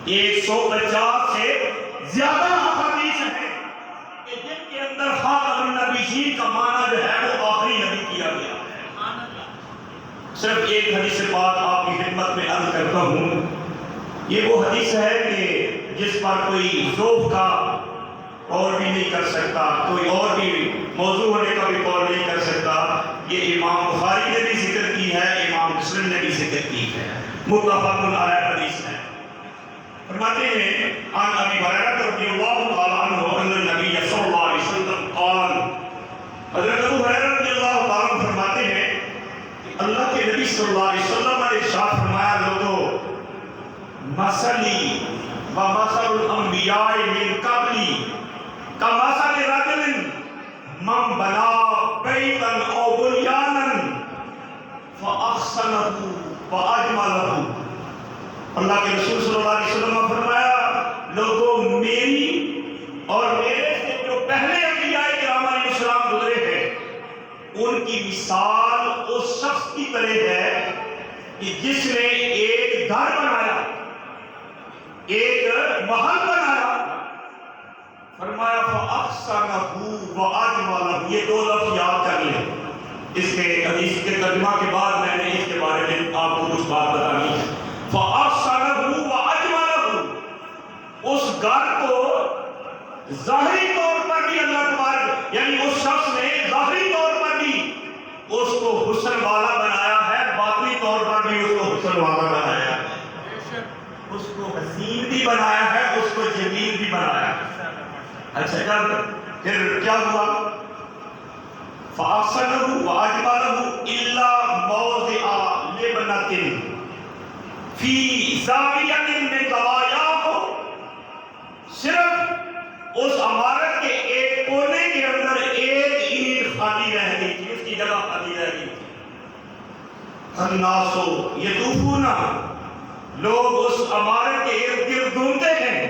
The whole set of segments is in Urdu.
150 سے زیادہ احادیث ہیں کہ جن کے اندر خاتم النبیین کا معنی جو ہے وہ آخری نبی کیا گیا ہے۔ صرف ایک حدیث پاک آپ کی خدمت میں عرض کرتا ہوں، یہ وہ حدیث ہے کہ جس پر کوئی ذوق کا قول بھی نہیں کر سکتا، کوئی اور بھی موضوع ہونے کا بھی قول نہیں کر سکتا۔ یہ امام بخاری نے بھی ذکر کی ہے، امام مسلم نے بھی ذکر کی ہے، متفق علیہ حدیث ہے۔ فرماتے ہیں عن ابی ہریرہ رضی اللہ تعالی عنہ ان النبی صلی اللہ علیہ وسلم قال، حضرت ابو ہریرہ رضی اللہ تعالی عنہ فرماتے ہیں کہ اللہ کے نبی صلی اللہ علیہ وسلم نے ارشاد فرمایا، لوگو مثلی و مثل الانبیاء من قبلی کمثل رجل من بنا بیتا او بنیانا فاحسنہ واجملہ۔ اللہ کے رسول صلی اللہ علیہ وسلم نے فرمایا، لوگوں میری اور میرے سے جو پہلے انبیاء کرام علیہ السلام گزرے ہیں ان کی مثال اس شخص کی طرح ہے کہ جس نے ایک گھر بنایا، ایک محل بنایا، فرمایا فَأَحْسَنَهُ وَأَجْمَلَهُ۔ یہ دو لفظ یاد کر لیں، اس کے حدیث کے ترجمہ کے بعد میں نے اس کے بارے میں آپ کو کچھ بات بتانی ہے۔ فَأَحْسَنَهُ وَأَجْمَلَهُ، اس گھر کو ظاہری طور پر بھی اللہ تبارک یعنی اس شخص نے ظاہری طور پر بھی اس کو حسن والا بنایا ہے، باطنی طور پر بھی اس کو حسن والا بنایا ہے، اس کو حسین بھی بنایا ہے، اس کو جمیل بھی بنایا ہے۔ اچھا جب پھر کیا ہوا؟ فَأَحْسَنَهُ وَأَجْمَلَهُ إِلَّا مَوْضِعَ لِبْنَةٍ فِي زَاوِيَةٍ مِّن زَوَایَاهُ، صرف اس عمارت کے ایک کونے کے اندر ایک اینٹ خالی رہ گئی تھی، اس کی جگہ خالی رہ گئی تھی۔ النَّاسُ يَطُوفُونَ، لوگ اس عمارت کے ارد گرد گھومتے ہیں،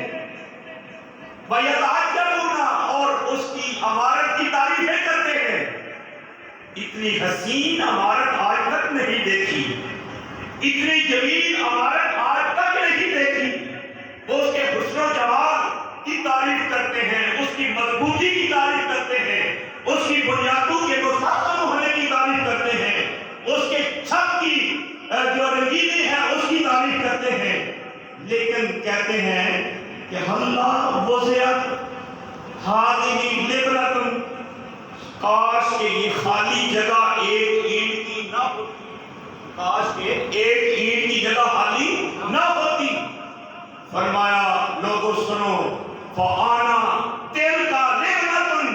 وَيَتَعَجَّبُونَ، اور اس کی عمارت کی تعریفیں کرتے ہیں۔ اتنی حسین عمارت آج تک نہیں دیکھی، اتنی جمیل عمارت آج تک نہیں دیکھی۔ وہ اس کے حسن و جمال کی تعریف کرتے ہیں، اس کی مضبوطی کی تعریف کرتے ہیں، اس کی بنیادوں کے مستحکم ہونے کی تعریف کرتے ہیں، اس کے چھت کی جو رنگینی ہے اس کی تعریف کرتے ہیں، لیکن کہتے ہیں کہ اللہ وسعت ہذہ لبنۃ، کاش کہ یہ خالی جگہ ایک اینٹ کی نہ ہوتی، کاش کہ ایک اینٹ کی جگہ خالی نہ ہوتی۔ فرمایا لوگوں سنو، فآنا تلک لبنۃ،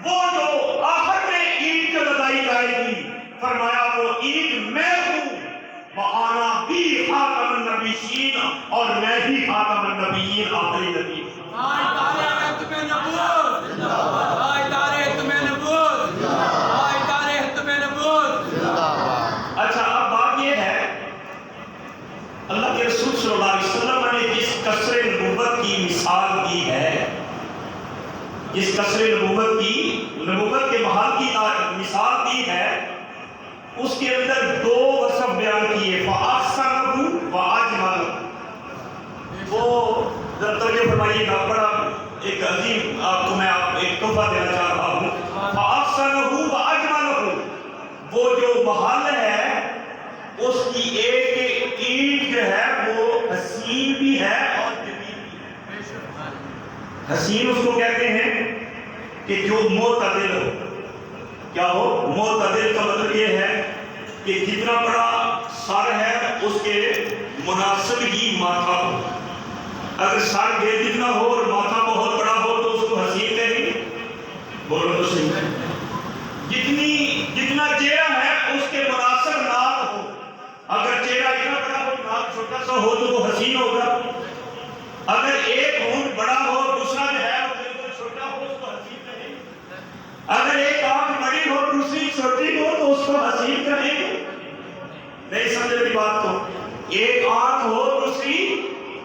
وہ جو آخر میں اینٹ جو لگائی جائے گی، فرمایا وہ اینٹ میں ہوں، وآنا بھی خاتم النبیین، اور میں ہی خاتم النبیین، آخری نبی۔ اچھا اب بات یہ ہے، اللہ کے رسول صلی اللہ علیہ وسلم نے جس قصر نبوت کی مثال دی ہے، جس قصر نبوت کے محل کی مثال دی ہے، اس کے اندر دو وصف بیان کیے، فَأَحْسَنَهُ وَأَجْمَلَهُ۔ وہ ذرا توجہ فرمائیے گا، بڑا ایک عظیم آپ کو میں ایک تحفہ دینا چاہ رہا ہوں۔ فَأَحْسَنَهُ وَأَجْمَلَهُ، وہ جو محل ہے اس کی ایک اینٹ جو ہے وہ حسین بھی ہے اور جمیل بھی ہے۔ حسین اس کو کہتے ہیں کہ جو معتدل ہو، کیا ہو؟ معتدل کا مطلب یہ ہے کہ جتنا بڑا سر ہے اس کے مناسب ہی ماتھا ہو۔ اگر سر بے جتنا ہو اور ماتھا بہت بڑا ہو تو اس کو حسین کہیں گے؟ بولو تو صحیح۔ جتنا چہرہ ہے اس کے مناسب ناک ہو، اگر چہرہ اتنا بڑا ہو ناک چھوٹا سا ہو تو وہ حسین ہوگا۔ اگر ایک ہونٹ بڑا ہو دوسرا جو ہے وہ بالکل چھوٹا ہو اس کو حسین کہیں گے۔ اگر ایک آنکھ بڑی ہو دوسری چھوٹی ہو تو اس کو حسین کہیں گے؟ نہیں سمجھے میری بات کو؟ ایک آنکھ ہو دوسری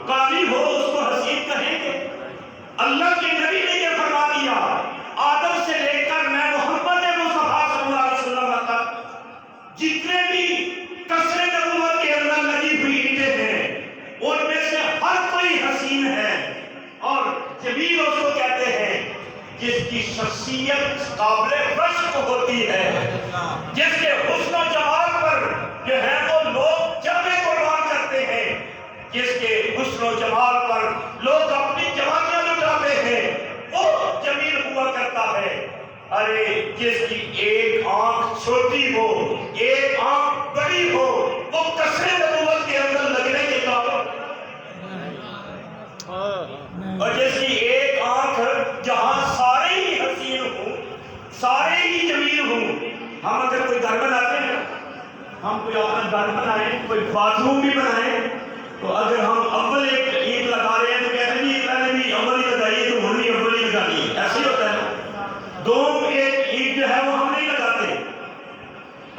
کالی ہو اس کو حسین کہیں گے؟ اللہ کے نبی نے یہ فرما دیا، آدم سے لے کر میں محمد مصطفیٰ صلی اللہ علیہ وسلم تک جتنے بھی قصر نبوت کے اندر لگی ہوئی اینٹیں ہیں ان میں سے ہر کوئی جس کی شخصیت قابل رشک ہوتی ہے، جس کے حسن و جمال پر جو ہے وہ لوگ جانیں قربان کرتے ہیں، جس کے حسن و جمال پر لوگ اپنی جوانیاں لٹاتے ہیں، وہ جمیل ہوا کرتا ہے۔ ارے جس کی ایک آنکھ چھوٹی ہو، ایک آنکھ بڑی ہو، وہ قصر نبوت کے اندر لگنے کے قابل، اور جس کی ایک آنکھ جہاں سارے ہی حسین ہوں، سارے ہی جمیل ہوں۔ ہم اگر کوئی گھر بناتے ہیں، ہم کوئی اپنا گھر بنائیں، کوئی باتھ روم بھی بنائیں، تو اگر ہم اول ایک اینٹ لگا رہے ہیں تو کہتے ہیں یہ پہلے بھی اول ہی لگائی ہے تو ہم بھی اول ہی لگانی ہے، ایسے ہی ہوتا ہے۔ دوم ایک اینٹ جو ہے وہ ہم نہیں لگاتے۔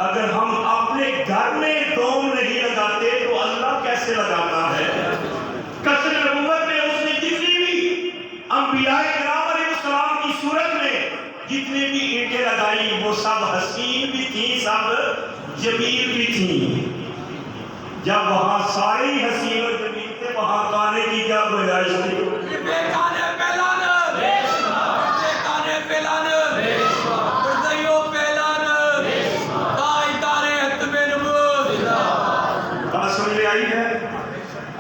اگر ہم اپنے گھر میں دوم نہیں لگاتے تو اللہ کیسے لگاتا ہے؟ قصر نبوت میں اس نے جتنی بھی انبیاء کرام علیہ السلام کی صورت میں جتنی بھی اینٹیں لگائی وہ سب حسین بھی تھیں، سب جمیل بھی تھیں۔ جب وہاں سارے ہی حسین اور جمیل تھے، وہاں کانے کی کیا گنجائش تھی؟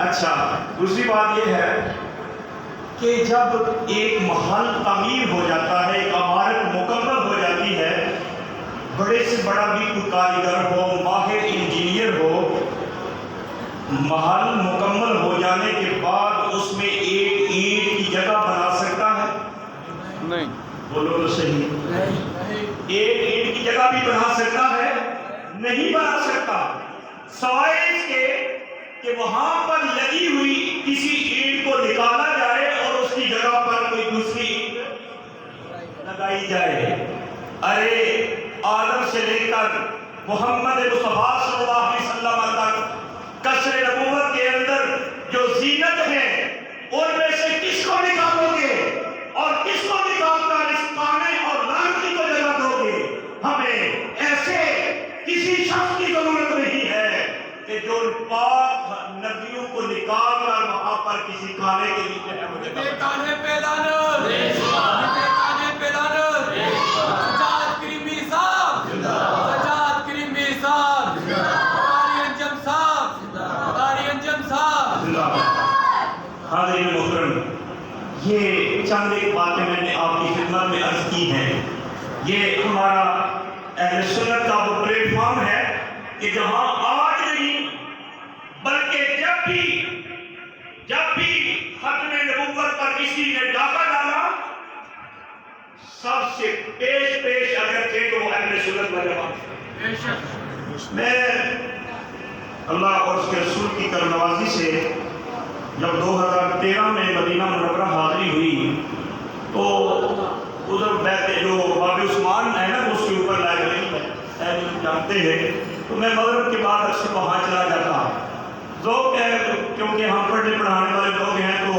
اچھا، دوسری بات یہ ہے کہ جب ایک محل تعمیر ہو جاتا ہے، ایک عمارت مکمل ہو جاتی ہے، بڑے سے بڑا بھی کوئی کاریگر ہو، ماہر انجینئر ہو، محل مکمل ہو جانے کے بعد اس میں ایک اینٹ کی جگہ بنا سکتا ہے؟ نہیں، بولو تو صحیح، ایک اینٹ کی جگہ بھی بنا سکتا ہے؟ نہیں بنا سکتا، سوائے اس کے کہ وہاں پر لگی ہوئی کسی اینٹ کو نکالا جائے اور اس کی جگہ پر کوئی دوسری اینٹ لگائی جائے۔ ارے آدم سے لے کر محمد مصطفیٰ صلی اللہ علیہ وسلم تک قصر نبوت کے اندر جو زینت ہے، ان میں سے کس کو نکالو گے اور کس کو نکال کر اس کانے اور لعنتی کو جگہ دو گے؟ ہمیں ایسے کسی شخص کی ضرورت نہیں ہے کہ جو پاک نبیوں کو نکال کر وہاں پر کسی کانے کے لیے ہے وہ جگہ کانے پیلانا، کانے پیلانا، سجاد کریمی صاحب، سجاد کریمی صاحب، قاری انجم صاحب، قاری انجم صاحب۔ حاضرین محترم، یہ چند ایک باتیں میں نے آپ کی خدمت میں عرض کی ہیں۔ یہ ہمارا اہل سنت کا وہ پلیٹ فارم ہے کہ جہاں آج نہیں بلکہ جب بھی ختم نبوت پر کسی نے ڈاکہ ڈالا، سب سے پیش اگر تھے تو وہ اہل سنت و جماعت۔ میں اللہ اور اس کے رسول کی کرم نوازی سے جب 2013 میں مدینہ منورہ حاضری ہوئی تو ادھر بیٹھے جو باب عثمان ہے نا، اس کے اوپر لائبریری ہے، جانتے ہیں، تو میں مغرب کے بعد اکثر وہاں چلا جاتا۔ ذوق ہے کیونکہ ہم پڑھنے پڑھانے والے لوگ ہیں تو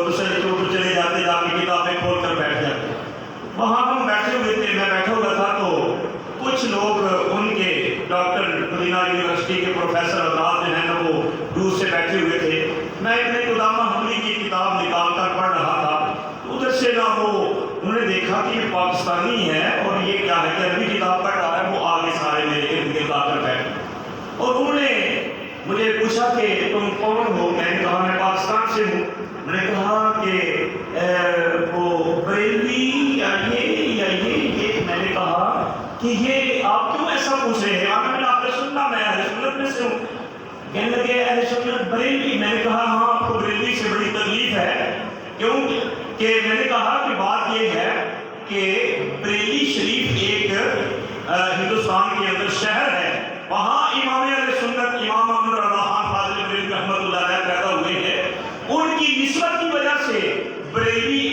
دوسرے چوک چلے جاتے، جا کے کتابیں کھول کر بیٹھ جاتے۔ وہاں ہم بیٹھے ہوئے تھے، میں بیٹھا ہوا تھا تو کچھ لوگ ان کے ڈاکٹر مدینہ یونیورسٹی کے پروفیسر حضرات جو ہیں نا وہ دور سے بیٹھے ہوئے تھے۔ میں ابن قدامہ حملی کی کتاب نکال کر پڑھ رہا تھا، ادھر سے نہ انہوں نے دیکھا کہ یہ پاکستانی ہے اور یہ کیا ہے کہ عربی کتاب پڑھ رہا ہے، وہ آگے سارے میرے ارد گرد آ کر بیٹھے اور انہوں نے مجھے پوچھا کہ تم کون ہو؟ میں نے کہا میں پاکستان سے ہوں۔ میں نے کہا کہ وہ بریلوی یا یہ میں نے کہا کہ یہ آپ کیوں ایسا پوچھ رہے ہیں؟ آپ نے اہل سنت، میں اہل سنت میں سے ہوں۔ کہنے لگے اہل سنت بریلوی؟ میں نے کہا ہاں، آپ کو بریلوی سے بڑی تکلیف ہے، کیوں کہ میں نے کہا کہ بات یہ ہے کہ بریلی شریف ایک ہندوستان کے اندر شہر ہے، وہاں امام اہل سنت امام احمد رضا خان فاضل بریلوی رحمۃ اللہ علیہ پیدا ہوئے ہیں۔ ان کی نسبت کی وجہ سے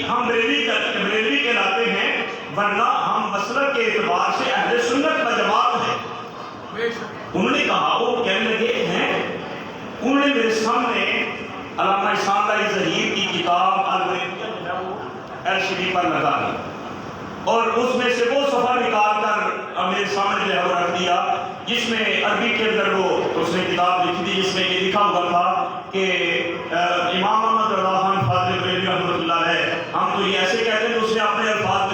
ہم بریلوی کہلاتے ہیں، ورنہ ہم مسلک کے اعتبار سے اہل سنت و جماعت ہیں۔ انہوں نے کہا، وہ کہنے لگے ہیں، انہوں نے میرے سامنے علامہ احسان اللہ ظہیر کی کتاب ایل سی ڈی پر لگا دی اور اس میں سے وہ صفحہ نکال کر میرے سامنے جو ہے رکھ دیا جس میں عربی کے اندر وہ اس نے کتاب لکھی تھی، جس میں یہ لکھا ہوا تھا کہ امام احمد رضا خان فاضل بریلوی رحمۃ اللہ علیہ، ہم تو یہ ایسے کہتے ہیں، تو اس نے اپنے الفاظ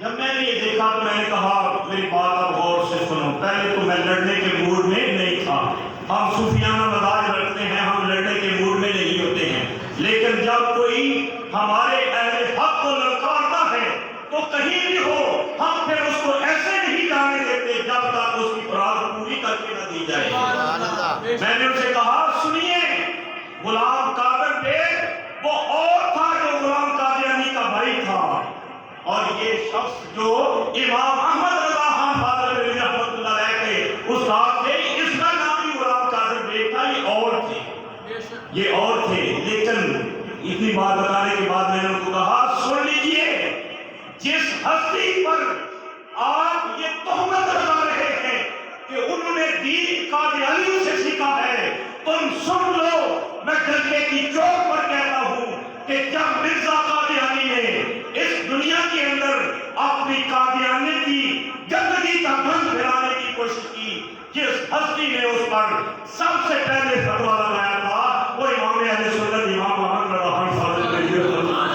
جب میں نے یہ دیکھا تو میں نے کہا میری بات اب غور سے سنو. پہلے تو میں لڑنے کے موڈ میں نہیں تھا. ہم صوفیانہ مزاج رکھتے ہیں, ہم لڑنے کے موڈ میں نہیں ہوتے ہیں. لیکن جب کوئی ہمارے اہل حق کو للکارتا ہے تو کہیں بھی ہو ہم پھر اس کو ایسے نہیں جانے دیتے جب تک اس کی مراد پوری کر کے نہ دی جائے. میں نے اسے کہا سنیے, غلام قادر بیگ وہ اور تھا جو غلام قادیانی کا بھائی تھا, اور یہ شخص جو امام احمد رضا خان فاضل رحمۃ اللہ علیہ کے استاد تھے, اس کا نام بھی غلام قادر بیگ تھا. یہ اور تھے. لیکن اتنی بات بتانے کے بعد میں نے ان کو کہا سن لیجئے, جس ہستی پر آپ یہ تہمت لگا رہے ہیں کہ انہوں نے دین قادیانیوں سے سیکھا ہے, تم سن لو, میں جلدے کی چوک پر کہتا ہوں کہ جب مرزا قادیانی نے اس دنیا کے اندر اپنی قادیانیت کی گندگی کا گند پھیلانے کی کوشش کی, جس ہستی نے اس پر سب سے پہلے فتویٰ لگایا تھا وہ امام اہل سنت امام احمد رضا خان فاضل رضی اللہ عنہ.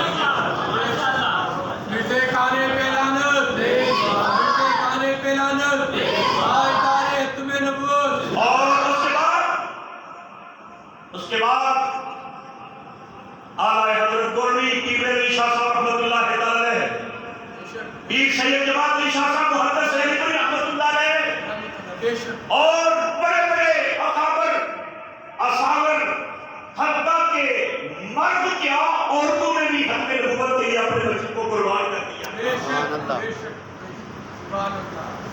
مٹے کھانے پہ لعنت, مٹے کھانے پہ لعنت, آج تاریخ تمہیں نبوت. اور اس کے بعد اعلیٰ حضرت گولوی پیر علی شاہ صاحب رحمۃ اللہ علیہ, پیر سید جماعت علی شاہ صاحب محدث سید رحمۃ اللہ علیہ, اور بڑے بڑے اکابر اصحاب حتیٰ کہ مرد کیا عورتوں نے بھی حق نبوت کے لیے اپنے بچوں کو قربان کر دیا.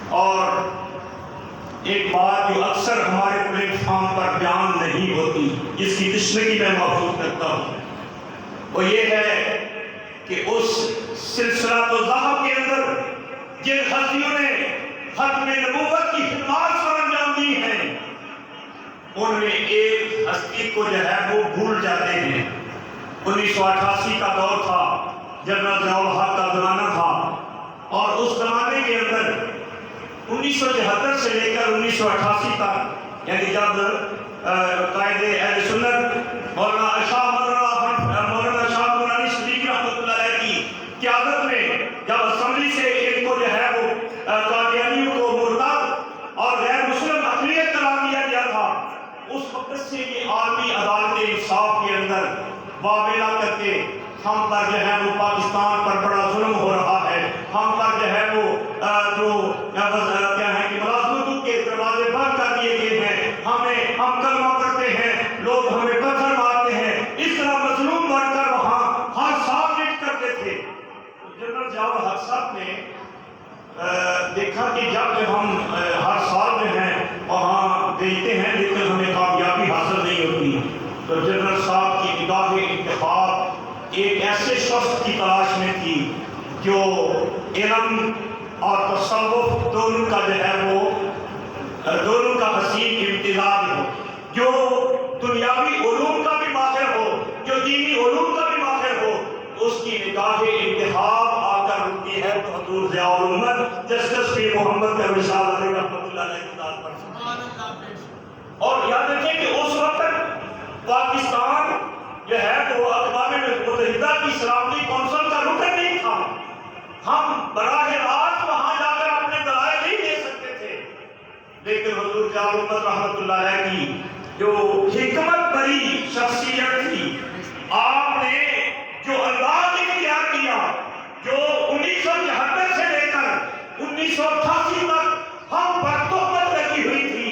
اور ایک بات جو اکثر ہمارے پلیٹ فارم پر بیان نہیں ہوتی, جس کی تشنگی میں محسوس کرتا ہوں, وہ یہ ہے کہ اس سلسلہ تو ذہب کے اندر جن ہستیوں نے ختم نبوت کی خدمات سر انجام دی ہیں, ان میں ایک ہستی کو جو ہے وہ بھول جاتے ہیں. 1988 کا دور تھا, جنرل ضیاء الحق کا زمانہ تھا, اور اس زمانے کے اندر 1974 سے لے کر 1988 تک, یعنی جب قائد اہل سنت مولانا شاہ نورانی صدیقی رحمۃ اللہ علیہ کی قیادت میں جب اسمبلی سے ان کو جو ہے وہ قادیانیوں کو مرتد اور غیر مسلم اقلیت قرار دیا گیا تھا, اس وقت سے یہ عالمی عدالت انصاف کے اندر واویلا کر کے ہم پر جو ہے وہ پاکستان پر بڑا ظلم ہو رہا ہے, ہم پر جو ہے وہ کیا ہے کہ ملازمتوں کے دروازے بند کر دیے گئے ہیں, ہم کلمہ پڑھتے ہیں, لوگ ہمیں پتھر مارتے ہیں, اس طرح مظلوم بن کر وہاں ہر سال لیٹ کرتے تھے. جنرل ضیاء الحق صاحب نے دیکھا کہ جب ہم ہر سال جو ہیں وہاں دیکھتے ہیں لیکن ہمیں کامیابی حاصل نہیں ہوتی, تو جنرل صاحب کی نگاہ انتخاب ایک ایسے شخص کی تلاش میں تھی جو علم اور تصوف دونوں کا جو ہے وہ دونوں کا حسین امتزاج ہو, جو دنیاوی علوم کا بھی ماہر ہو, جو دینی علوم کا بھی ماہر ہو. اس کی نگاہ انتخاب آ کر رکتی ہے تو حضور ضیاء الامت جسٹس پیر محمد کامل صاحب علیہ رحمۃ اللہ علیہ کی ذات پر. اور یاد رکھیں کہ اس وقت پاکستان جو ہے وہ اقوام متحدہ کی سلامتی کونسل کا رکن نہیں تھا, ہم براہ راست وہاں جا کر اپنے دلائل نہیں دے سکتے تھے. لیکن حضور ضیاء الامت رحمۃ اللہ علیہ کی جو حکمت بری شخصیت تھی, آپ نے جو انداز اختیار کیا, جو 1974 سے لے کر 1988 تک ہم پر تہمت لگی ہوئی تھی,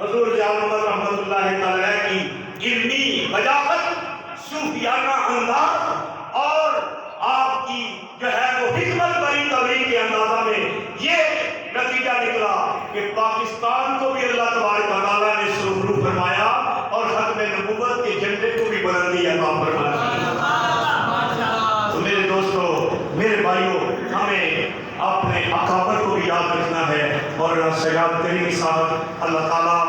حضور ضیاء الامت رحمۃ اللہ علیہ کی علمی وجاہت, صوفیانہ انداز اور آپ کی جو ہے وہ حکمت بری تبلیغ کے اندازہ میں یہ نتیجہ نکلا کہ پاکستان کو بھی اللہ تبارک و تعالیٰ نے سرخرو فرمایا اور ختم نبوت کے جھنڈے کو بھی بلندی عطا فرمایا. تو میرے دوستو, میرے بھائیوں, ہمیں اپنے اکابر کو بھی یاد رکھنا ہے, اور سیاد کریم صاحب اللہ تعالیٰ